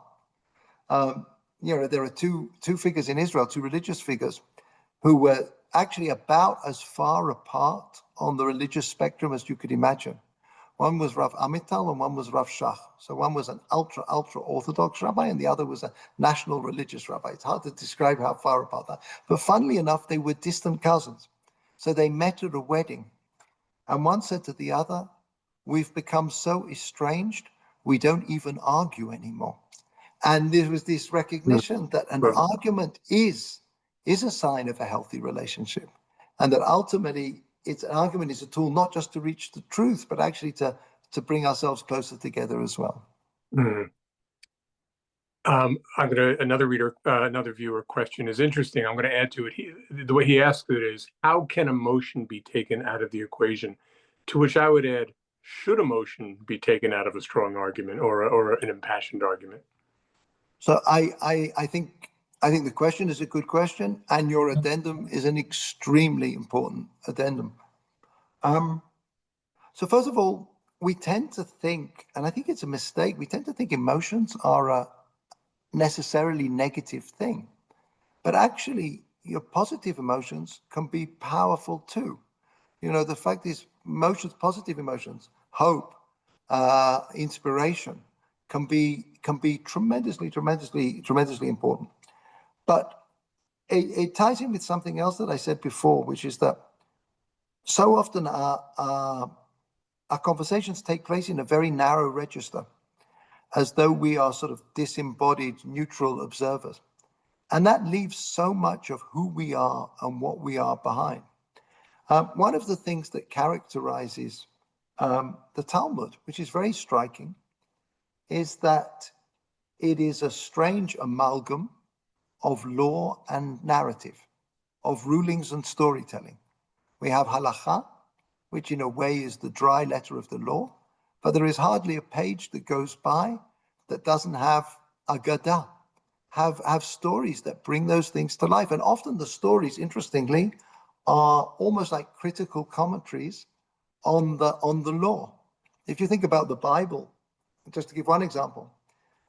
There are two figures in Israel, two religious figures, who were actually about as far apart on the religious spectrum as you could imagine. One was Rav Amital and one was Rav Shach. So one was an ultra Orthodox rabbi and the other was a national religious rabbi. It's hard to describe how far apart that. But funnily enough, they were distant cousins. So they met at a wedding. And one said to the other, "We've become so estranged, we don't even argue anymore." And there was this recognition that an argument is a sign of a healthy relationship. And that ultimately, an argument is a tool not just to reach the truth, but actually to bring ourselves closer together as well. Another viewer question is interesting. I'm going to add to it. The way he asked it is, how can emotion be taken out of the equation? To which I would add, should emotion be taken out of a strong argument or an impassioned argument? So I think the question is a good question, and your addendum is an extremely important addendum. So first of all, we tend to think, and I think it's a mistake, we tend to think emotions are a necessarily negative thing. But actually, your positive emotions can be powerful too. The fact is, positive emotions, hope, inspiration, can be tremendously important. But it ties in with something else that I said before, which is that so often our our conversations take place in a very narrow register, as though we are sort of disembodied, neutral observers. And that leaves so much of who we are and what we are behind. One of the things that characterizes the Talmud, which is very striking, is that it is a strange amalgam of law and narrative, of rulings and storytelling. We have halacha, which in a way is the dry letter of the law, but there is hardly a page that goes by that doesn't have agadah, have stories that bring those things to life. And often the stories, interestingly, are almost like critical commentaries on the law. If you think about the Bible, just to give one example,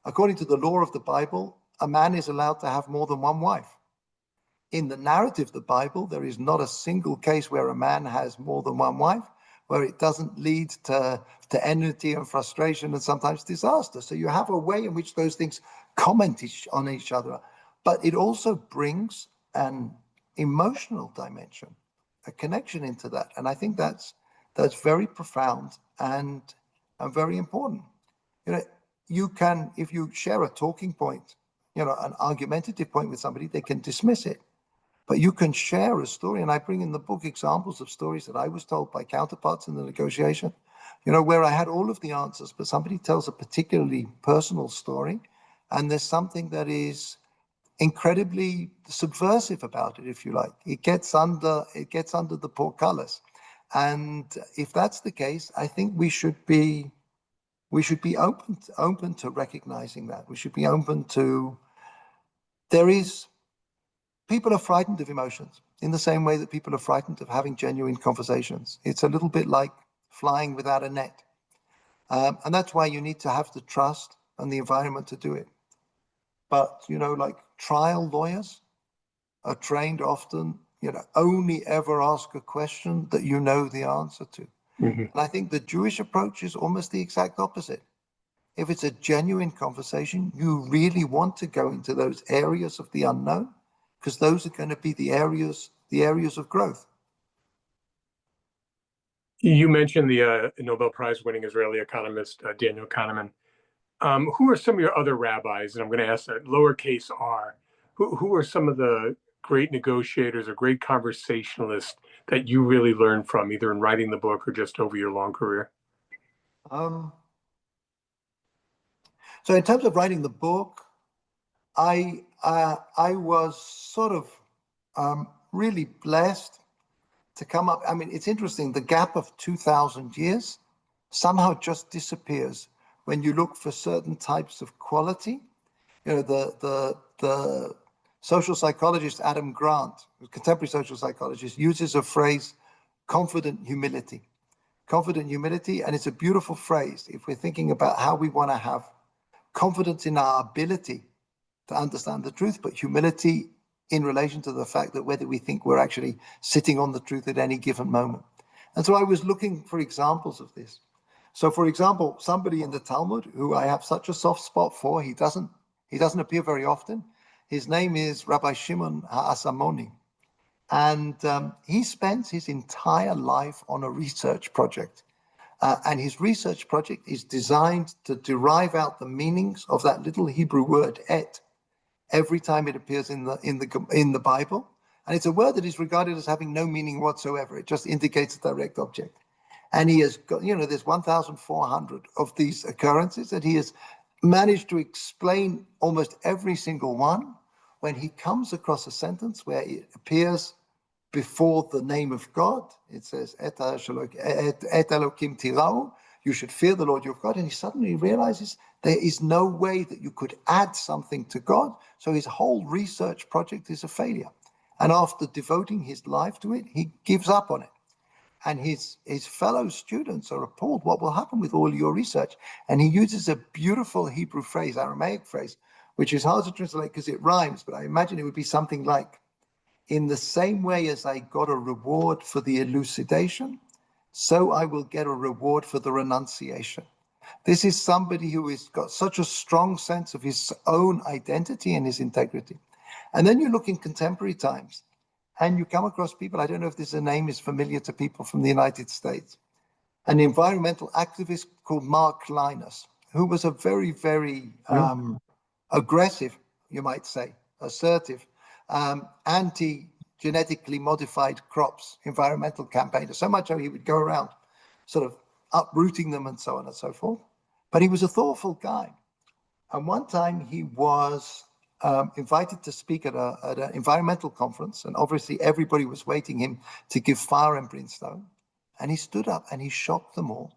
according to the law of the Bible, a man is allowed to have more than one wife. In the narrative of the Bible, there is not a single case where a man has more than one wife, where it doesn't lead to enmity and frustration and sometimes disaster. So you have a way in which those things comment on each other, but it also brings an emotional dimension, a connection into that. And I think that's very profound and very important. You can, if you share a talking point, an argumentative point with somebody, they can dismiss it. But you can share a story, and I bring in the book examples of stories that I was told by counterparts in the negotiation, where I had all of the answers, but somebody tells a particularly personal story, and there's something that is incredibly subversive about it, if you like. It gets under the portcullis. And if that's the case, I think we should be open to recognizing that. We should be open to, people are frightened of emotions in the same way that people are frightened of having genuine conversations. It's a little bit like flying without a net. And that's why you need to have the trust and the environment to do it. But, like trial lawyers are trained often, only ever ask a question that you know the answer to. Mm-hmm. And I think the Jewish approach is almost the exact opposite. If it's a genuine conversation, you really want to go into those areas of the unknown, because those are going to be the areas of growth. You mentioned the Nobel Prize winning Israeli economist, Daniel Kahneman. Who are some of your other rabbis? And I'm going to ask that lowercase r. Who are some of the great negotiators or great conversationalists that you really learned from, either in writing the book or just over your long career? So in terms of writing the book, I was sort of really blessed to come up. I mean, it's interesting, the gap of 2,000 years somehow just disappears when you look for certain types of quality. The social psychologist Adam Grant, a contemporary social psychologist, uses a phrase, confident humility. Confident humility, and it's a beautiful phrase if we're thinking about how we want to have confidence in our ability to understand the truth, but humility in relation to the fact that whether we think we're actually sitting on the truth at any given moment. And so I was looking for examples of this. So for example, somebody in the Talmud who I have such a soft spot for, he doesn't appear very often. His name is Rabbi Shimon HaAsamoni. And he spends his entire life on a research project. And his research project is designed to derive out the meanings of that little Hebrew word et every time it appears in the Bible. And it's a word that is regarded as having no meaning whatsoever. It just indicates a direct object. And he has got, there's 1,400 of these occurrences that he has managed to explain almost every single one. When he comes across a sentence where it appears before the name of God, it says, Et Elokim tirau, you should fear the Lord your God. And he suddenly realizes there is no way that you could add something to God. So his whole research project is a failure. And after devoting his life to it, he gives up on it. And his fellow students are appalled. What will happen with all your research? And he uses a beautiful Hebrew phrase, Aramaic phrase, which is hard to translate because it rhymes, but I imagine it would be something like, in the same way as I got a reward for the elucidation, so I will get a reward for the renunciation. This is somebody who has got such a strong sense of his own identity and his integrity. And then you look in contemporary times, and you come across people, I don't know if this name is familiar to people from the United States, an environmental activist called Mark Linus, who was a very, very aggressive, you might say, assertive, anti-genetically modified crops environmental campaigner, so much so he would go around sort of uprooting them and so on and so forth. But he was a thoughtful guy. And one time he was invited to speak at an environmental conference, and obviously everybody was waiting him to give fire and brimstone. And he stood up and he shocked them all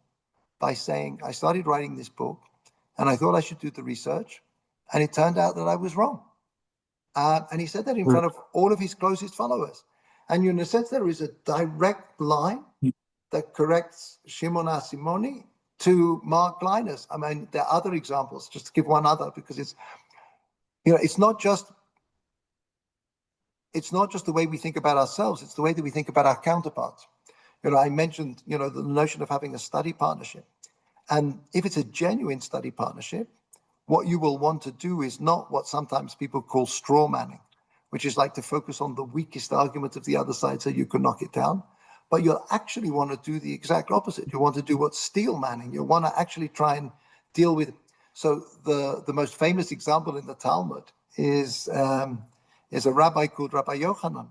by saying, I started writing this book and I thought I should do the research. And it turned out that I was wrong. And he said that in front of all of his closest followers. And in a sense, there is a direct line that corrects Shimon HaSimoni to Mark Linus. I mean, there are other examples, just to give one other, because it's, you know, it's not just the way we think about ourselves, it's the way that we think about our counterparts. You know, I mentioned, you know, the notion of having a study partnership. And if it's a genuine study partnership, what you will want to do is not what sometimes people call straw manning, which is like to focus on the weakest argument of the other side so you can knock it down. But you'll actually want to do the exact opposite. You want to do what's steel manning. You want to actually try and deal with. So the most famous example in the Talmud is a rabbi called Rabbi Yochanan,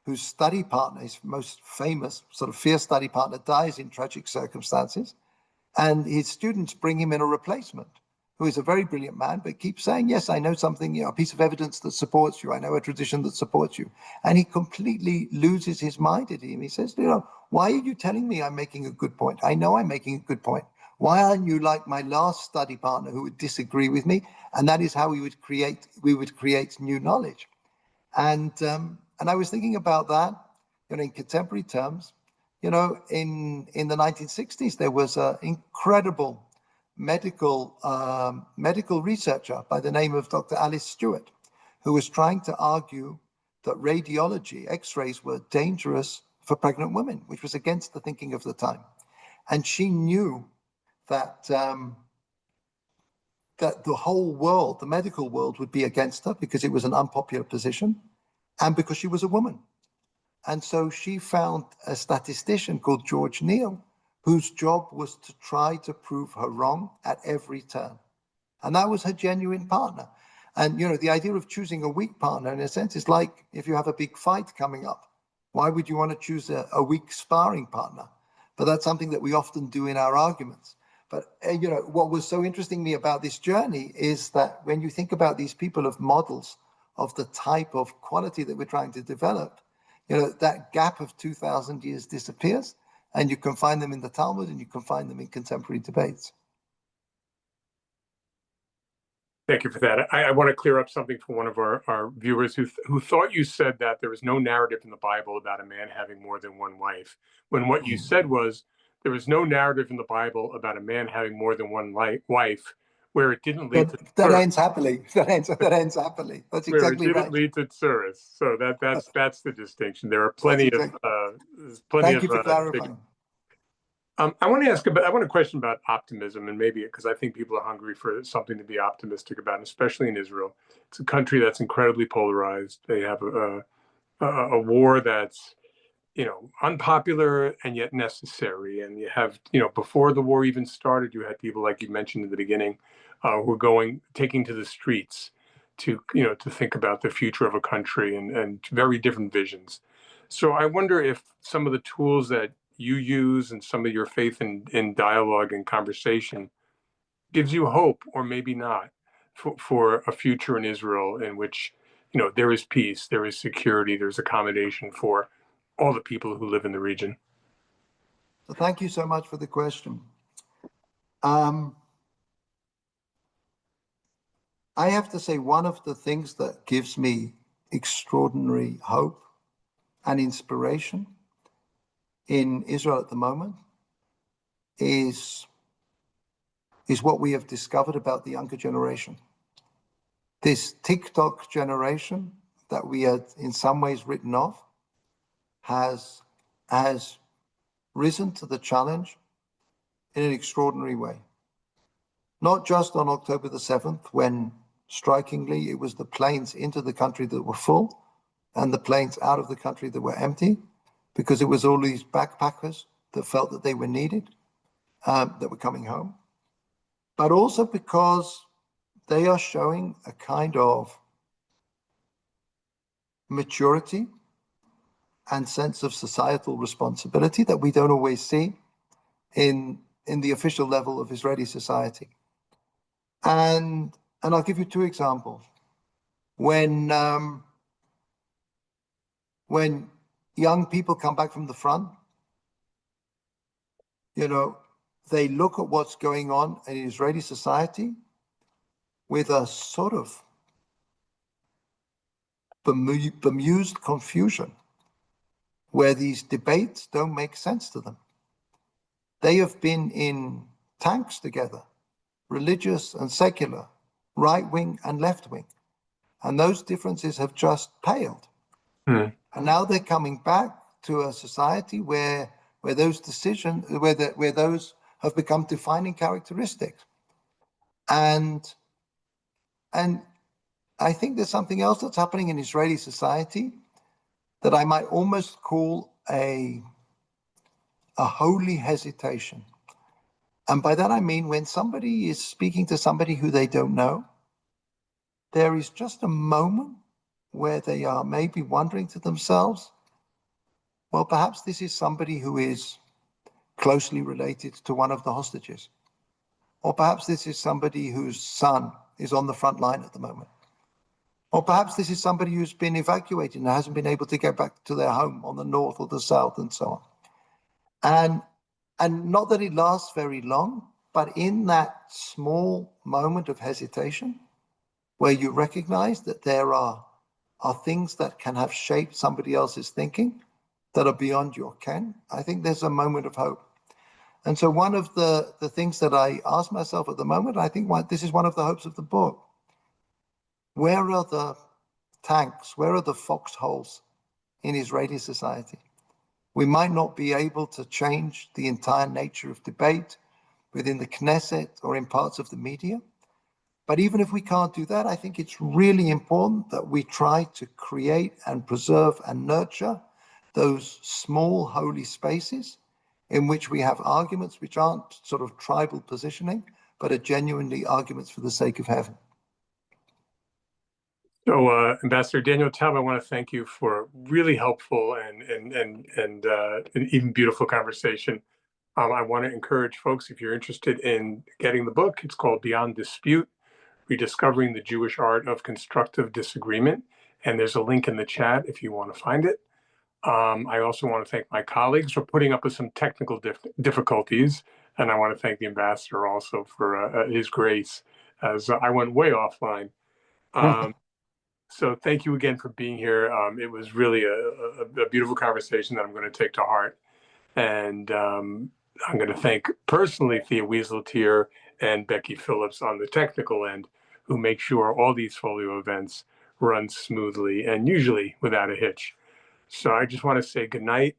whose study partner, his most famous sort of fierce study partner, dies in tragic circumstances. And his students bring him in a replacement, who is a very brilliant man, but keeps saying, yes, I know something, you know, a piece of evidence that supports you. I know a tradition that supports you. And he completely loses his mind at him. He says, you know, why are you telling me I'm making a good point? I know I'm making a good point. Why aren't you like my last study partner who would disagree with me? And that is how we would create new knowledge. And I was thinking about that, you know, in contemporary terms. You know, in the 1960s, there was an incredible medical researcher by the name of Dr. Alice Stewart, who was trying to argue that radiology, X-rays, were dangerous for pregnant women, which was against the thinking of the time. And she knew that that the whole world, the medical world, would be against her because it was an unpopular position and because she was a woman. And so she found a statistician called George Neal, whose job was to try to prove her wrong at every turn. And that was her genuine partner. And, you know, the idea of choosing a weak partner, in a sense, is like if you have a big fight coming up, why would you want to choose a weak sparring partner? But that's something that we often do in our arguments. But, you know, what was so interesting to me about this journey is that when you think about these people of models of the type of quality that we're trying to develop, you know, that gap of 2,000 years disappears, and you can find them in the Talmud and you can find them in contemporary debates. Thank you for that. I want to clear up something for one of our viewers who thought you said that there was no narrative in the Bible about a man having more than one wife, when what you said was there was no narrative in the Bible about a man having more than one wife where it didn't lead to that ends happily. That ends happily. That's exactly where it right. didn't lead to tsuris. So that's the distinction. There are plenty of Thank you for clarifying. I want a question about optimism, and maybe because I think people are hungry for something to be optimistic about, especially in Israel. It's a country that's incredibly polarized. They have a war that's, you know, unpopular and yet necessary. And you have, you know, before the war even started, you had people like you mentioned in the beginning, who were taking to the streets to, you know, to think about the future of a country and very different visions. So I wonder if some of the tools that you use and some of your faith in dialogue and conversation gives you hope, or maybe not, for a future in Israel in which, you know, there is peace, there is security, there's accommodation for all the people who live in the region. So thank you so much for the question. I have to say, one of the things that gives me extraordinary hope and inspiration in Israel at the moment is what we have discovered about the younger generation. This TikTok generation that we had in some ways written off has risen to the challenge in an extraordinary way. Not just on October the 7th, when strikingly it was the planes into the country that were full and the planes out of the country that were empty, because it was all these backpackers that felt that they were needed. that were coming home, but also because they are showing a kind of maturity and sense of societal responsibility that we don't always see in the official level of Israeli society. And I'll give you two examples. When young people come back from the front, they look at what's going on in Israeli society with a sort of bemused confusion, where these debates don't make sense to them. They have been in tanks together, religious and secular, right wing and left wing, and those differences have just paled. And now they're coming back to a society where those decisions, where those have become defining characteristics. And I think there's something else that's happening in Israeli society that I might almost call a holy hesitation. And by that I mean when somebody is speaking to somebody who they don't know, there is just a moment where they are maybe wondering to themselves, well, perhaps this is somebody who is closely related to one of the hostages. Or perhaps this is somebody whose son is on the front line at the moment. Or perhaps this is somebody who's been evacuated and hasn't been able to get back to their home on the north or the south and so on. And not that it lasts very long, but in that small moment of hesitation, where you recognize that there are things that can have shaped somebody else's thinking that are beyond your ken, I think there's a moment of hope. And so one of the things that I ask myself at the moment, I think this is one of the hopes of the book. Where are the tanks? Where are the foxholes in Israeli society? We might not be able to change the entire nature of debate within the Knesset or in parts of the media. But even if we can't do that, I think it's really important that we try to create and preserve and nurture those small holy spaces in which we have arguments which aren't sort of tribal positioning, but are genuinely arguments for the sake of heaven. So, Ambassador Daniel Taub, I want to thank you for a really helpful and an even beautiful conversation. I want to encourage folks, if you're interested in getting the book, it's called Beyond Dispute, Rediscovering the Jewish Art of Constructive Disagreement. And there's a link in the chat if you want to find it. I also want to thank my colleagues for putting up with some technical difficulties. And I want to thank the ambassador also for his grace, as I went way offline. So thank you again for being here. It was really a beautiful conversation that I'm going to take to heart. And I'm going to thank personally Thea Wieseltier and Becky Phillips on the technical end, who make sure all these Folio events run smoothly and usually without a hitch. So I just want to say good night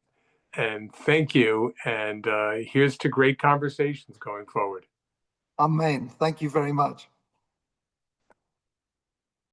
and thank you. And here's to great conversations going forward. Amen. Thank you very much.